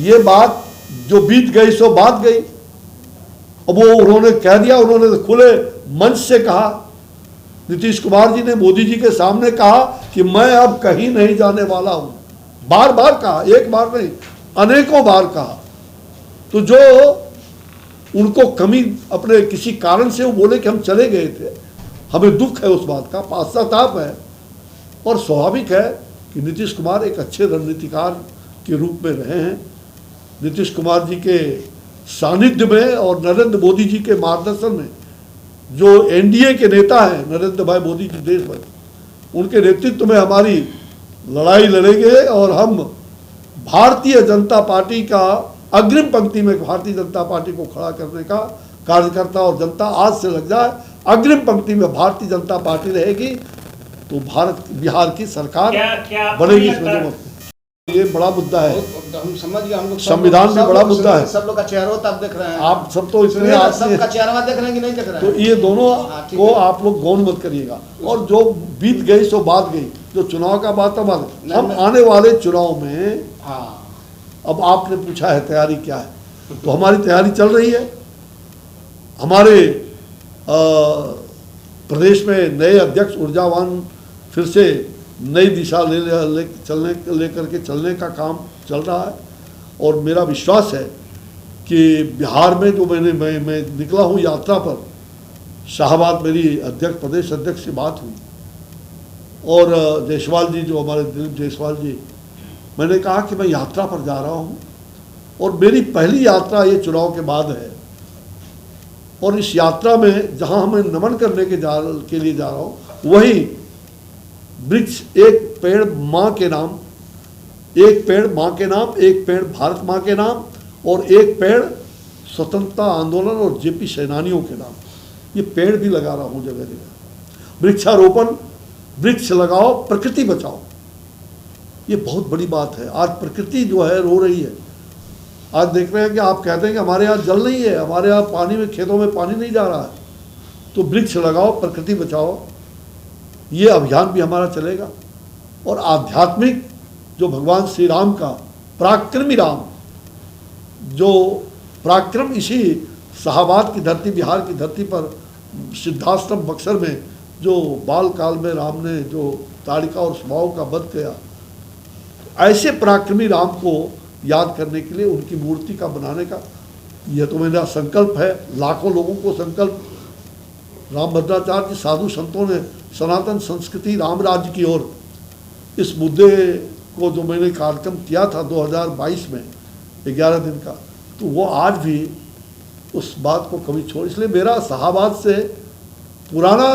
ये बात जो बीत गई सो बात गई। अब वो उन्होंने कह दिया, उन्होंने खुले मंच से कहा, नीतीश कुमार जी ने मोदी जी के सामने कहा कि मैं अब कहीं नहीं जाने वाला हूं। बार बार कहा, एक बार नहीं अनेकों बार कहा। तो जो उनको कमी अपने किसी कारण से वो बोले कि हम चले गए थे, हमें दुख है उस बात का, पश्चाताप है। और स्वाभाविक है कि नीतीश कुमार एक अच्छे रणनीतिकार के रूप में रहे हैं। नीतीश कुमार जी के सानिध्य में और नरेंद्र मोदी जी के मार्गदर्शन में जो एनडीए के नेता हैं नरेंद्र भाई मोदी जी देश भर, उनके नेतृत्व में हमारी लड़ाई लड़ेंगे और हम भारतीय जनता पार्टी का अग्रिम पंक्ति में भारतीय जनता पार्टी को खड़ा करने का कार्यकर्ता और जनता आज से लग जाए। अग्रिम पंक्ति में भारतीय जनता पार्टी रहेगी तो भारत बिहार की सरकार बनेगी। इसमें ये बड़ा मुद्दा है, हम समझ गए, हम लोग संविधान में बड़ा मुद्दा है। सब लोग का चेहरा तो आप देख रहे हैं, आप सब तो इसमें सबका चेहरा देख रहे हैं कि नहीं देख रहे हैं? तो ये दोनों को आप लोग गौण मत करिएगा। और जो बीत गई सो बात गई, जो चुनाव का बात अब हम आने वाले चुनाव में, अब आपने पूछा है तैयारी क्या है, तो हमारी तैयारी चल रही है। हमारे प्रदेश में नए अध्यक्ष ऊर्जावान फिर से नई दिशा लेकर के चलने का काम चल रहा है। और मेरा विश्वास है कि बिहार में जो मैं निकला हूँ यात्रा पर, शाहबाद मेरी प्रदेश अध्यक्ष से बात हुई और जायसवाल जी, जो हमारे दिलीप जायसवाल जी, मैंने कहा कि मैं यात्रा पर जा रहा हूँ और मेरी पहली यात्रा ये चुनाव के बाद है। और इस यात्रा में जहाँ हमें नमन करने के लिए जा रहा हूँ, वही वृक्ष, एक पेड़ माँ के नाम, एक पेड़ माँ के नाम, एक पेड़ भारत माँ के नाम और एक पेड़ स्वतंत्रता आंदोलन और जेपी सेनानियों के नाम, ये पेड़ भी लगा रहा हूँ जगह जगह। वृक्षारोपण, वृक्ष लगाओ, प्रकृति बचाओ, ये बहुत बड़ी बात है। आज प्रकृति जो है रो रही है। आज देख रहे हैं कि आप कहते हैं कि हमारे यहाँ जल नहीं है, हमारे यहाँ पानी में, खेतों में पानी नहीं जा रहा है। तो वृक्ष लगाओ, प्रकृति बचाओ, ये अभियान भी हमारा चलेगा। और आध्यात्मिक जो भगवान श्री राम का पराक्रमी राम, जो पराक्रम इसी शाहबाद की धरती, बिहार की धरती पर सिद्धाश्रम बक्सर में जो बाल काल में राम ने जो ताड़िका और स्वभाव का वध किया, ऐसे पराक्रमी राम को याद करने के लिए उनकी मूर्ति का बनाने का यह तो मेरा संकल्प है। लाखों लोगों को संकल्प, रामभद्राचार्य जी साधु संतों ने सनातन संस्कृति राम राज्य की ओर, इस मुद्दे को जो मैंने कार्यक्रम किया था 2022 में 11 दिन का, तो वो आज भी उस बात को कभी छोड़, इसलिए मेरा शाहबाद से पुराना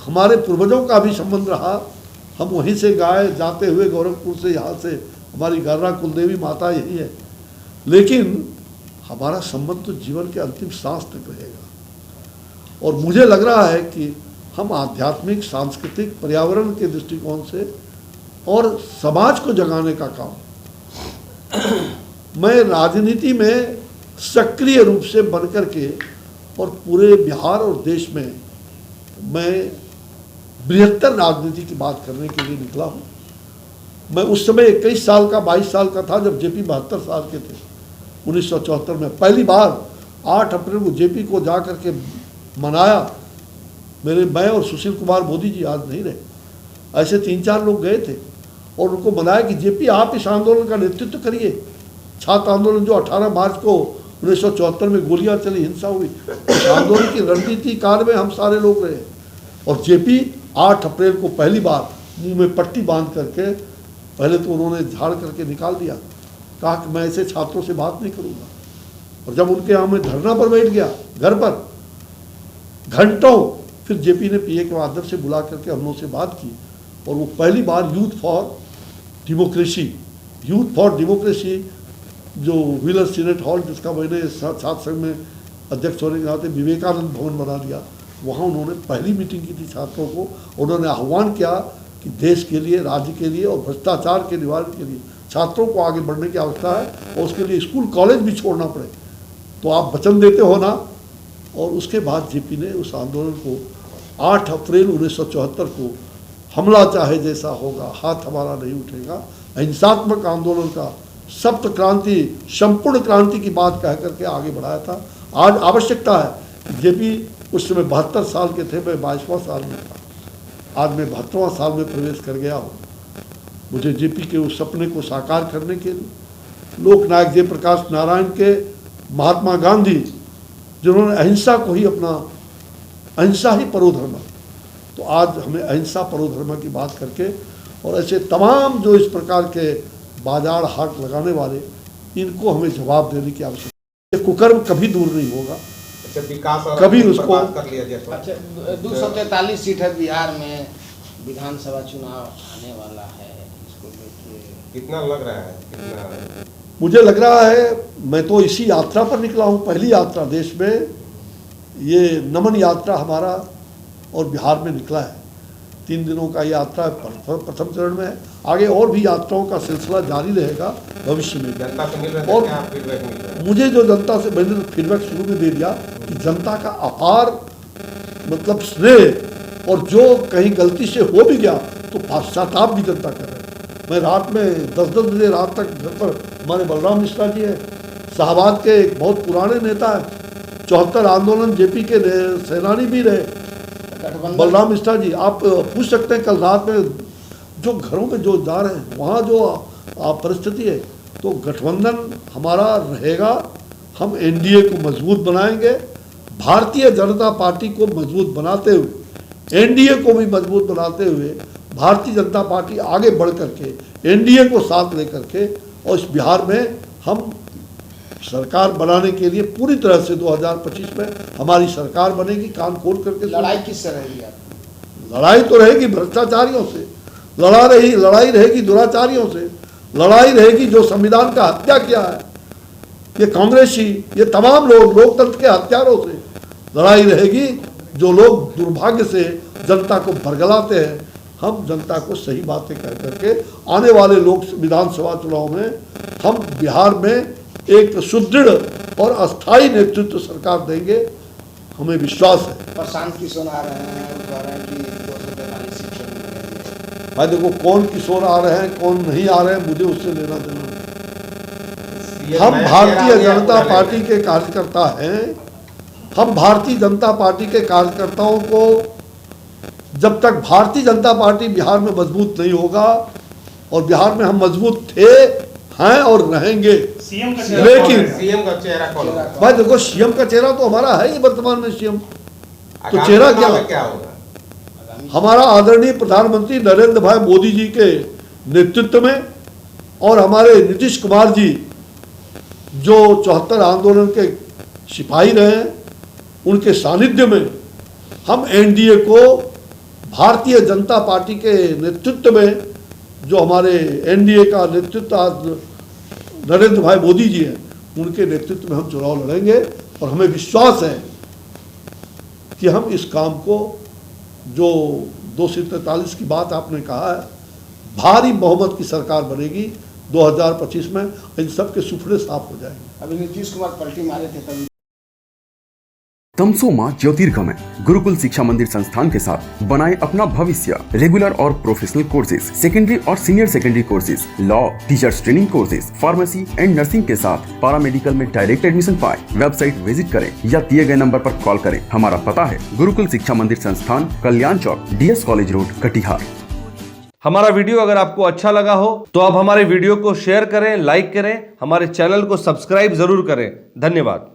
हमारे पूर्वजों का भी संबंध रहा। हम वहीं से गाए जाते हुए गोरखपुर से, यहाँ से हमारी गर्रा कुलदेवी माता यही है, लेकिन हमारा संबंध तो जीवन के अंतिम सांस तक रहेगा। और मुझे लग रहा है कि हम आध्यात्मिक, सांस्कृतिक, पर्यावरण के दृष्टिकोण से और समाज को जगाने का काम, मैं राजनीति में सक्रिय रूप से बनकर के और पूरे बिहार और देश में मैं बृहत्तर राजनीति की बात करने के लिए निकला हूँ। मैं उस समय 21 साल का, 22 साल का था जब जेपी 72 साल के थे। 1974 में पहली बार 8 अप्रैल को जेपी को जा कर के मनाया। मैं और सुशील कुमार मोदी जी आज नहीं रहे, ऐसे 3-4 लोग गए थे और उनको मनाया कि जेपी आप इस आंदोलन का नेतृत्व करिए। छात्र आंदोलन जो 18 मार्च को 1974 में गोलियां चली, हिंसा हुई, उस आंदोलन की रणनीतिकार में हम सारे लोग रहे। और जेपी 8 अप्रैल को पहली बार मुंह में पट्टी बांध करके, पहले तो उन्होंने झाड़ करके निकाल दिया, कहा कि मैं ऐसे छात्रों से बात नहीं करूँगा। और जब उनके यहाँ मैं धरना पर बैठ गया घर पर घंटों, फिर जेपी ने पीए के माध्यम से बुला करके हम लोगों से बात की और वो पहली बार यूथ फॉर डेमोक्रेसी जो व्हीलर सीनेट हॉल, जिसका मैंने छात्र संघ में अध्यक्ष होने के नाते विवेकानंद भवन बना दिया, वहाँ उन्होंने पहली मीटिंग की थी छात्रों को। उन्होंने आह्वान किया कि देश के लिए, राज्य के लिए और भ्रष्टाचार के निवारण के लिए छात्रों को आगे बढ़ने की आवश्यकता है और उसके लिए स्कूल कॉलेज भी छोड़ना पड़े, तो आप वचन देते हो ना। और उसके बाद जेपी ने उस आंदोलन को 8 अप्रैल 1974 को, हमला चाहे जैसा होगा हाथ हमारा नहीं उठेगा, अहिंसात्मक आंदोलन का सप्त क्रांति, संपूर्ण क्रांति की बात कह करके आगे बढ़ाया था। आज आवश्यकता है, जेपी उस समय 72 साल के थे, मैं 22वां साल में था, आज मैं 72वां साल में प्रवेश कर गया हूँ। मुझे जेपी के उस सपने को साकार करने के लिए लोकनायक जयप्रकाश नारायण के, महात्मा गांधी जिन्होंने अहिंसा को ही अपना, अहिंसा ही परोधर्म, तो आज हमें अहिंसा परोधर्म की बात करके और ऐसे तमाम जो इस प्रकार के बाजार हाट लगाने वाले, इनको हमें जवाब देने की आवश्यकता है। कुकर्म कभी दूर नहीं होगा, अच्छा विकास और कभी उसको कर लिया जाए। अच्छा 243 सीट है बिहार में, विधानसभा चुनाव आने वाला है, इसको लेके कितना लग रहा है, कितना मुझे लग रहा है, मैं तो इसी यात्रा पर निकला हूँ, पहली यात्रा देश में, ये नमन यात्रा हमारा और बिहार में निकला है। 3 दिनों का यात्रा प्रथम चरण में है, आगे और भी यात्राओं का सिलसिला जारी रहेगा भविष्य में। जनता से मिल रहा है, और क्या फीडबैक मिल रहा है? मुझे जो जनता से, मैंने फीडबैक शुरू में दे दिया कि जनता का अपार मतलब स्नेह, और जो कहीं गलती से हो भी गया तो पश्चाताप भी जनता कर रहे हैं। मैं रात में 10-10 बजे रात तक घर पर, हमारे बलराम मिश्रा जी हैं, शाहबाद के एक बहुत पुराने नेता हैं, 74 आंदोलन जेपी के सेनानी भी रहे बलराम मिश्रा जी। आप पूछ सकते हैं, कल रात में जो घरों में जो जा रहे हैं, वहाँ जो परिस्थिति है, तो गठबंधन हमारा रहेगा। हम एनडीए को मजबूत बनाएंगे, भारतीय जनता पार्टी को मजबूत बनाते हुए, एनडीए को भी मजबूत बनाते हुए, भारतीय जनता पार्टी आगे बढ़ करके एनडीए को साथ लेकर के, और इस बिहार में हम सरकार बनाने के लिए पूरी तरह से 2025 में हमारी सरकार बनेगी, कान खोल करके। लड़ाई किससे रहेगी आपकी? लड़ाई तो रहेगी भ्रष्टाचारियों से, लड़ाई रहेगी दुराचारियों से, लड़ाई रहेगी जो संविधान का हत्या किया है, ये कांग्रेसी, ये तमाम लोग लोकतंत्र के हत्यारों से। लड़ाई रहेगी जो लोग दुर्भाग्य से जनता को बरगलाते हैं। हम जनता को सही बातें कह करके आने वाले लोक विधानसभा चुनाव में हम बिहार में एक सुदृढ़ और अस्थायी नेतृत्व सरकार देंगे, हमें विश्वास है। प्रशांत किशोर आ रहे हैं, वो कह रहे हैं कि 243 सीट। भाई देखो, कौन किशोर आ रहे हैं कौन नहीं आ रहे हैं, मुझे उससे लेना देना नहीं। हम भारतीय जनता पार्टी के कार्यकर्ता हैं, हम भारतीय जनता पार्टी के कार्यकर्ताओं को, जब तक भारतीय जनता पार्टी बिहार में मजबूत नहीं होगा, और बिहार में हम मजबूत थे, हैं और रहेंगे, लेकिन सीएम का चेहरा कौन होगा? भाई देखो, सीएम का चेहरा तो हमारा है ही वर्तमान में सीएम, तो चेहरा क्या होगा? हमारा आदरणीय प्रधानमंत्री नरेंद्र भाई मोदी जी के नेतृत्व में, और हमारे नीतीश कुमार जी जो 74 आंदोलन के सिपाही रहे, उनके सानिध्य में हम एनडीए को, भारतीय जनता पार्टी के नेतृत्व में, जो हमारे एनडीए का नेतृत्व आज नरेंद्र भाई मोदी जी हैं, उनके नेतृत्व में हम चुनाव लड़ेंगे। और हमें विश्वास है कि हम इस काम को, जो 243 की बात आपने कहा है, भारी बहुमत की सरकार बनेगी 2025 में, इन सब के सुफड़े साफ हो जाएंगे। अभी नीतीश कुमार पलटी मारे थे तभी। तमसो मां ज्योतिर्गमय गुरुकुल शिक्षा मंदिर संस्थान के साथ बनाए अपना भविष्य। रेगुलर और प्रोफेशनल कोर्सेज, सेकेंडरी और senior secondary courses, law, teachers training courses, pharmacy and nursing के साथ पैरामेडिकल में डायरेक्ट एडमिशन पाए। वेबसाइट विजिट करें या दिए गए नंबर पर कॉल करें। हमारा पता है गुरुकुल शिक्षा मंदिर संस्थान, कल्याण चौक, DS कॉलेज रोड, कटिहार। हमारा वीडियो अगर आपको अच्छा लगा हो तो आप हमारे वीडियो को शेयर करें, लाइक करें, हमारे चैनल को सब्सक्राइब जरूर करें। धन्यवाद।